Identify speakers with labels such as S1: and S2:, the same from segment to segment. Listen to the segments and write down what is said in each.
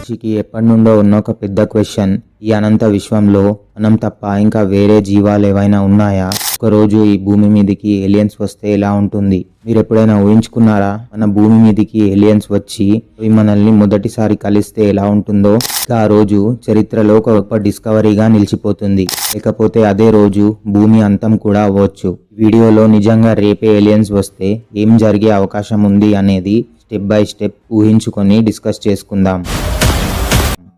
S1: మనిషికి ఎప్పటి నుండో ఉన్న ఒక పెద్ద క్వశ్చన్, ఈ అనంత విశ్వంలో మనం తప్ప ఇంకా వేరే జీవాలు ఏవైనా ఉన్నాయా? ఒకరోజు ఈ భూమి మీదకి ఏలియన్స్ వస్తే ఎలా ఉంటుంది? మీరు ఎప్పుడైనా ఊహించుకున్నారా? మన భూమి మీదకి ఏలియన్స్ వచ్చి అవి మనల్ని మొదటిసారి కలిస్తే ఎలా ఉంటుందో? ఆ రోజు చరిత్రలో ఒక గొప్ప డిస్కవరీగా నిలిచిపోతుంది. లేకపోతే అదే రోజు భూమి అంతం కూడా అవ్వచ్చు. వీడియోలో నిజంగా రేపే ఏలియన్స్ వస్తే ఏం జరిగే అవకాశం ఉంది అనేది స్టెప్ బై స్టెప్ ఊహించుకొని డిస్కస్ చేసుకుందాం.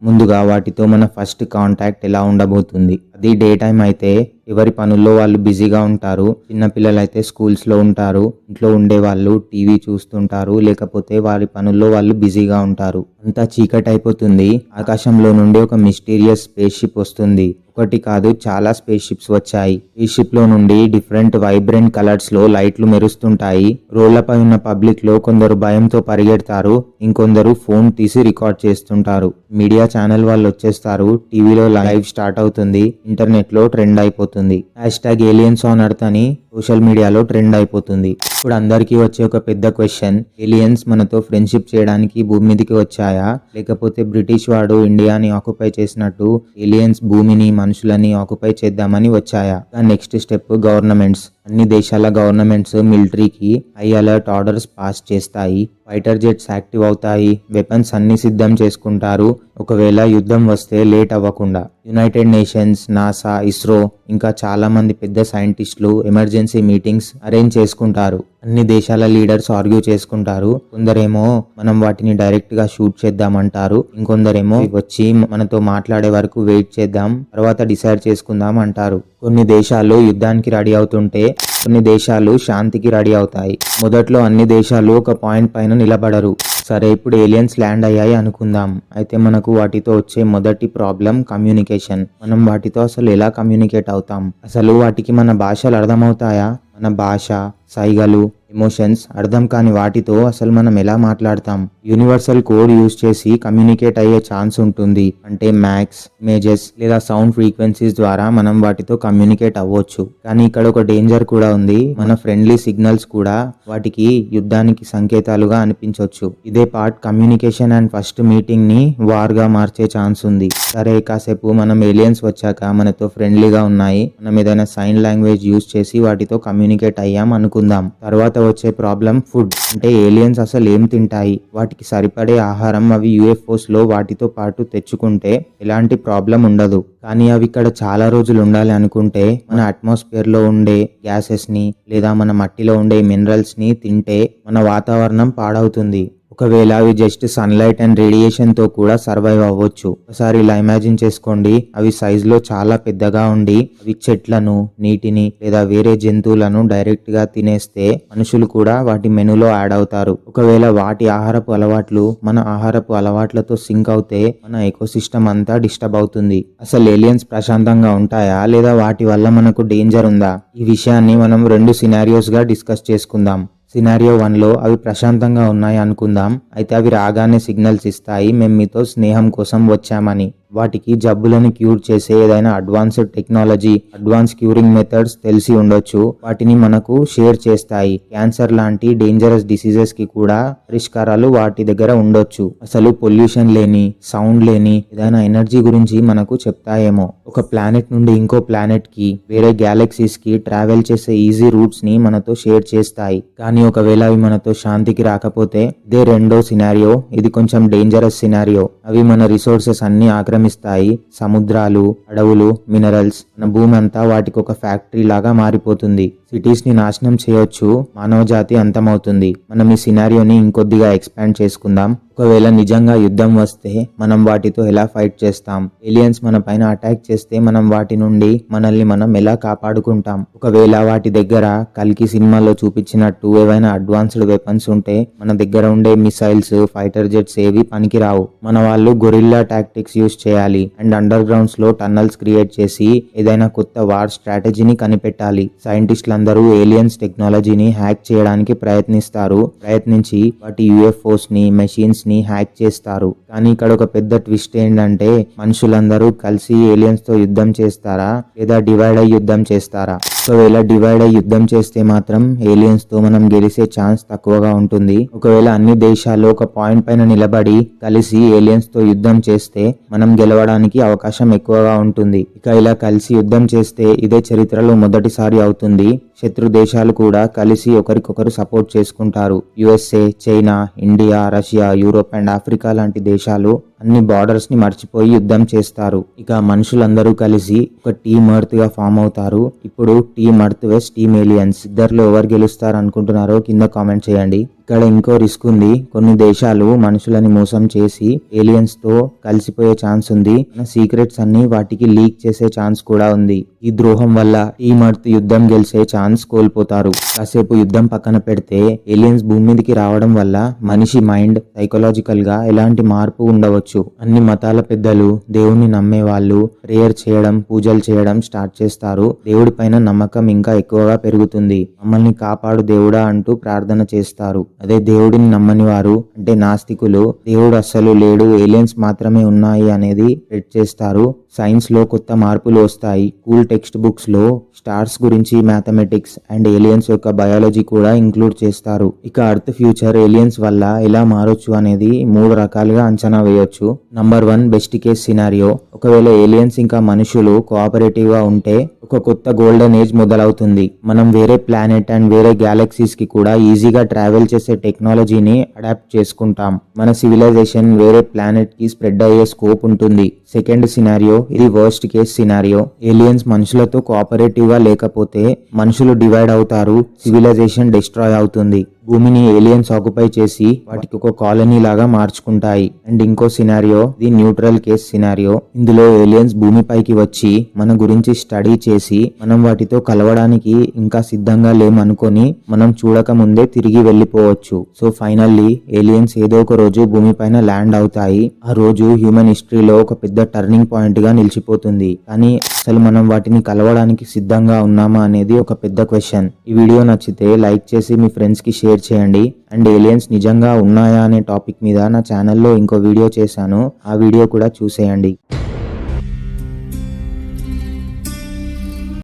S1: ముందుగా వాటితో మన ఫస్ట్ కాంటాక్ట్ ఎలా ఉండబోతుంది? అది డే టైం అయితే ఎవరి పనుల్లో వాళ్ళు బిజీగా ఉంటారు. చిన్నపిల్లలు అయితే స్కూల్స్లో ఉంటారు. ఇంట్లో ఉండే వాళ్ళు టీవీ చూస్తుంటారు, లేకపోతే వారి పనుల్లో వాళ్ళు బిజీగా ఉంటారు. అంతా చీకటి అయిపోతుంది. ఆకాశంలో నుండి ఒక మిస్టీరియస్ స్పేస్ షిప్ వస్తుంది. ఒకటి కాదు, చాలా స్పేస్ షిప్స్ వచ్చాయి. ఈ షిప్ లో నుండి డిఫరెంట్ వైబ్రెంట్ కలర్స్ లో లైట్లు మెరుస్తుంటాయి. రోడ్లపై ఉన్న పబ్లిక్ లో కొందరు భయంతో పరిగెడతారు, ఇంకొందరు ఫోన్ తీసి రికార్డ్ చేస్తుంటారు. మీడియా ఛానల్ వాళ్ళు వచ్చేస్తారు. టీవీలో లైవ్ స్టార్ట్ అవుతుంది. ఇంటర్నెట్ లో ట్రెండ్ అయిపోతుంది. #aliens on earth అని సోషల్ మీడియాలో ట్రెండ్ అయిపోతుంది. ఇప్పుడు అందరికీ వచ్చే ఒక పెద్ద క్వశ్చన్, ఏలియన్స్ మనతో ఫ్రెండ్షిప్ చేయడానికి భూమి మీదకి వచ్చాయా, లేకపోతే బ్రిటిష్ వాడు ఇండియాని ఆక్యుపై చేసినట్టు ఏలియన్స్ భూమిని మనుషులని ఆక్యుపై చేద్దామని వచ్చాయా? Next step, governments. అన్ని దేశాల గవర్నమెంట్స్ మిలిటరీకి హై అలర్ట్ ఆర్డర్స్ పాస్ చేస్తాయి. ఫైటర్ జెట్స్ యాక్టివ్ అవుతాయి. వెపన్స్ అన్ని సిద్ధం చేసుకుంటారు. ఒకవేళ యుద్ధం వస్తే లేట్ అవ్వకుండా యునైటెడ్ నేషన్స్, నాసా, ఇస్రో ఇంకా చాలా మంది పెద్ద సైంటిస్టులు ఎమర్జెన్సీ మీటింగ్స్ అరేంజ్ చేసుకుంటారు. అన్ని దేశాల లీడర్స్ ఆర్గ్యూ చేసుకుంటారు. కొందరేమో మనం వాటిని డైరెక్ట్ గా షూట్ చేద్దామంటారు. ఇంకొందరేమో వచ్చి మనతో మాట్లాడే వరకు వెయిట్ చేద్దాం, తర్వాత డిసైడ్ చేసుకుందాం అంటారు. కొన్ని దేశాలు యుద్ధానికి రెడీ అవుతుంటే కొన్ని దేశాలు శాంతికి రెడీ అవుతాయి. మొదట్లో అన్ని దేశాలు ఒక పాయింట్ పైన నిలబడరు. సరే, ఇప్పుడు ఏలియన్స్ ల్యాండ్ అయ్యాయి అనుకుందాం. అయితే మనకు వాటితో వచ్చే మొదటి ప్రాబ్లం కమ్యూనికేషన్. మనం వాటితో అసలు ఎలా కమ్యూనికేట్ అవుతాం? అసలు వాటికి మన భాషలు అర్థమవుతాయా? మన భాష, సైగలు, ఎమోషన్స్ అర్థం కాని వాటితో అసలు మనం ఎలా మాట్లాడతాం? యూనివర్సల్ కోడ్ యూజ్ చేసి కమ్యూనికేట్ అయ్యే ఛాన్స్ ఉంటుంది. అంటే మ్యాక్స్, ఇమేజెస్ లేదా సౌండ్ ఫ్రీక్వెన్సీస్ ద్వారా మనం వాటితో కమ్యూనికేట్ అవ్వచ్చు. కానీ ఇక్కడ ఒక డేంజర్ కూడా ఉంది. మన ఫ్రెండ్లీ సిగ్నల్స్ కూడా వాటికి యుద్ధానికి సంకేతాలుగా అనిపించవచ్చు. ఇదే part communication and first meeting ని వార్ గా మార్చే ఛాన్స్ ఉంది. సరే, కాసేపు మనం ఏలియన్స్ వచ్చాక మనతో ఫ్రెండ్లీగా ఉన్నాయి, మనం ఏదైనా సైన్ లాంగ్వేజ్ యూజ్ చేసి వాటితో కమ్యూనికేట్ అయ్యాం అనుకుందాం. తర్వాత వచ్చే ప్రాబ్లం ఫుడ్. అంటే ఏలియన్స్ అసలు ఏం తింటాయి? వాటికి సరిపడే ఆహారం అవి UFOs లో వాటితో పాటు తెచ్చుకుంటే ఎలాంటి ప్రాబ్లం ఉండదు. కానీ అవి ఇక్కడ చాలా రోజులు ఉండాలి అనుకుంటే మన అట్మాస్ఫియర్ లో ఉండే గ్యాసెస్ ని లేదా మన మట్టిలో ఉండే మినరల్స్ ని తింటే మన వాతావరణం పాడవుతుంది. ఒకవేళ అవి జస్ట్ సన్లైట్ అండ్ రేడియేషన్ తో కూడా సర్వైవ్ అవ్వచ్చు. ఒకసారి ఇలా ఇమాజిన్ చేసుకోండి, అవి సైజ్ లో చాలా పెద్దగా ఉండి అవి చెట్లను, నీటిని లేదా వేరే జంతువులను డైరెక్ట్ గా తినేస్తే మనుషులు కూడా వాటి మెనూలో యాడ్ అవుతారు. ఒకవేళ వాటి ఆహారపు అలవాట్లు మన ఆహారపు అలవాట్లతో సింక్ అవుతే మన ఎకోసిస్టమ్ అంతా డిస్టర్బ్ అవుతుంది. అసలు ఏలియన్స్ ప్రశాంతంగా ఉంటాయా లేదా వాటి వల్ల మనకు డేంజర్ ఉందా? ఈ విషయాన్ని మనం 2 సినారియోస్ గా డిస్కస్ చేసుకుందాం. సినారియో 1లో అవి ప్రశాంతంగా ఉన్నాయి అనుకుందాం. అయితే అవి రాగానే సిగ్నల్స్ ఇస్తాయి, మేము మీతో స్నేహం కోసం వచ్చామని. వాటికి జబ్బులను క్యూర్ చేసే ఏదైనా advanced technology, advance curing methods తెలిసి ఉండొచ్చు. వాటిని మనకు షేర్ చేస్తాయి. క్యాన్సర్ లాంటి డేంజరస్ డిసీజెస్ కి కూడా పరిష్కారాలు వాటి దగ్గర ఉండొచ్చు. అసలు పొల్యూషన్ లేని, సౌండ్ లేని ఏదైనా ఎనర్జీ గురించి మనకు చెప్తాయేమో. ఒక ప్లానెట్ నుండి ఇంకో ప్లానెట్ కి, వేరే గ్యాలక్సీస్ కి ట్రావెల్ చేసే ఈజీ రూట్స్ ని మనతో షేర్ చేస్తాయి. కానీ ఒకవేళ అవి మనతో శాంతికి రాకపోతే ఇదే రెండో సినారియో. ఇది కొంచెం డేంజరస్ సినారియో. అవి మన రిసోర్సెస్ అన్ని ఆక్రమిస్తాయి. సముద్రాలు, అడవులు, మినరల్స్, మన భూమి అంతా వాటికి ఒక ఫ్యాక్టరీ లాగా మారిపోతుంది. సిటీస్ ని నాశనం చేయొచ్చు. మానవ జాతి అంతమవుతుంది. మనం ఈ సినారియోని ఇంకొద్దిగా ఎక్స్పాండ్ చేసుకుందాం. ఒకవేళ నిజంగా యుద్ధం వస్తే మనం వాటితో ఎలా ఫైట్ చేస్తాం? ఏలియన్స్ మన పైన అటాక్ చేస్తే మనం వాటి నుండి మనల్ని మనం ఎలా కాపాడుకుంటాం? ఒకవేళ వాటి దగ్గర కల్కి సినిమాలో చూపించినట్టు ఏవైనా అడ్వాన్స్డ్ వెపన్స్ ఉంటే మన దగ్గర ఉండే మిసైల్స్, ఫైటర్ జెట్స్ ఏవి పనికిరావు. మన వాళ్ళు గొరిల్లా టాక్టిక్స్ యూజ్ చేయాలి అండ్ అండర్ గ్రౌండ్స్ లో టన్నల్స్ క్రియేట్ చేసి ఏదైనా కొత్త వార్ స్ట్రాటజీని కనిపెట్టాలి. సైంటిస్టులు మనుషులందరూ ఏలియన్స్ టెక్నాలజీని హ్యాక్ చేయడానికి ప్రయత్నించి వాటి యుఎఫ్ఓస్ ని మెషిన్స్ ని హ్యాక్ చేస్తారు. కానీ ఇక్కడ ఒక పెద్ద ట్విస్ట్ ఏంటంటే మనుషులందరూ కలిసి ఏలియన్స్ తో యుద్ధం చేస్తారా లేదా డివైడ్ అయ్యి యుద్ధం చేస్తారా? ఒకవేళ డివైడ్ అయ్యి యుద్ధం చేస్తే మాత్రం ఏలియన్స్ తో మనం గెలిచే ఛాన్స్ తక్కువగా ఉంటుంది. ఒకవేళ అన్ని దేశాలు ఒక పాయింట్ పైన నిలబడి కలిసి ఏలియన్స్ తో యుద్ధం చేస్తే మనం గెలవడానికి అవకాశం ఎక్కువగా ఉంటుంది. ఇక ఇలా కలిసి యుద్ధం చేస్తే ఇదే చరిత్రలో మొదటిసారి అవుతుంది. శత్రు దేశాలు కూడా కలిసి ఒకరికొకరు సపోర్ట్ చేసుకుంటారు. USA, China, India, Russia, Europe and Africa లాంటి దేశాలు అన్ని బార్డర్స్ ని మర్చిపోయి యుద్ధం చేస్తారు. ఇక మనుషులందరూ కలిసి ఒక టీమ్ ఎర్త్ గా ఫామ్ అవుతారు. ఇప్పుడు టీమ్ ఎర్త్ వెస్ టీమ్ ఏలియన్స్ ఇద్దరిలో ఎవరు గెలుస్తారు అనుకుంటున్నారో కింద కామెంట్ చేయండి. ఇక్కడ ఇంకో రిస్క్ ఉంది. కొన్ని దేశాలు మనుషులని మోసం చేసి ఏలియన్స్ తో కలిసిపోయే ఛాన్స్ ఉంది. మన సీక్రెట్స్ అన్ని వాటికి లీక్ చేసే ఛాన్స్ కూడా ఉంది. ఈ ద్రోహం వల్ల టీమ్ ఎర్త్ యుద్ధం గెలిచే ఛాన్స్ కోల్పోతారు. కాసేపు యుద్ధం పక్కన పెడితే ఏలియన్స్ భూమి మీదకి రావడం వల్ల మనిషి మైండ్ సైకలాజికల్ గా ఎలాంటి మార్పు ఉండవచ్చు. అన్ని మతాల పెద్దలు, దేవుణ్ణి నమ్మే వాళ్ళు ప్రేయర్ చేయడం, పూజలు చేయడం స్టార్ట్ చేస్తారు. దేవుడి పైన నమ్మకం ఇంకా ఎక్కువగా పెరుగుతుంది. మమ్మల్ని కాపాడు దేవుడా అంటూ ప్రార్థన చేస్తారు. అదే దేవుడిని నమ్మని వారు అంటే నాస్తికులు దేవుడు అస్సలు లేడు, ఏలియన్స్ మాత్రమే ఉన్నాయి అనేది స్ప్రెడ్ చేస్తారు. సైన్స్ లో కొత్త మార్పులు వస్తాయి. స్కూల్ టెక్స్ట్ బుక్స్ లో స్టార్స్ గురించి, మ్యాథమెటిక్స్ అండ్ ఏలియన్స్ యొక్క బయాలజీ కూడా ఇంక్లూడ్ చేస్తారు. ఇక అర్త్ ఫ్యూచర్ ఏలియన్స్ వల్ల ఎలా మారొచ్చు అనేది 3 రకాలుగా అంచనా వేయొచ్చు. Number 1 best case scenario. ఒకవేళ ఏలియన్స్ ఇంకా మనుషులు కోఆపరేటివ్ గా ఉంటే ఒక కొత్త గోల్డెన్ ఏజ్ మొదలవుతుంది. మనం వేరే ప్లానెట్ అండ్ వేరే గ్యాలక్సీస్ కి కూడా ఈజీగా ట్రావెల్ చేసే టెక్నాలజీని అడాప్ట్ చేసుకుంటాం. మన సివిలైజేషన్ వేరే ప్లానెట్ కి స్ప్రెడ్ అయ్యే స్కోప్ ఉంటుంది. సెకండ్ సినారియో, ఇది వర్స్ట్ కేస్ సినారియో. ఏలియన్స్ మనుషులతో కోఆపరేటివ్ గా లేకపోతే మనుషులు డివైడ్ అవుతారు, సివిలైజేషన్ డిస్ట్రాయ్ అవుతుంది. భూమిని ఏలియన్స్ ఆక్యుపై చేసి వాటికి ఒక కాలనీ లాగా మార్చుకుంటాయి. అండ్ ఇంకో scenario, the neutral case scenario. ఇందులో ఏలియన్స్ భూమిపైకి వచ్చి మన గురించి స్టడీ చేసి మనం వాటితో కలవడానికి ఇంకా సిద్ధంగా లేమనుకొని మనం చూడక ముందే తిరిగి వెళ్ళిపోవచ్చు. సో ఫైనల్లీ ఏలియన్స్ ఏదో ఒక రోజు భూమిపైన ల్యాండ్ అవుతాయి. ఆ రోజు హ్యూమన్ హిస్టరీలో ఒక పెద్ద టర్నింగ్ పాయింట్ గా నిలిచిపోతుంది. కానీ అసలు మనం వాటిని కలవడానికి సిద్ధంగా ఉన్నామా అనేది ఒక పెద్ద క్వశ్చన్. ఈ వీడియో నచ్చితే లైక్ చేసి మీ ఫ్రెండ్స్ కి షేర్ చేయండి. అండ్ ఏలియన్స్ నిజంగా ఉన్నాయా అనే టాపిక్ మీద నా ఛానల్లో ఇంకో వీడియో చేశాను, ఆ వీడియో కూడా చూసేయండి.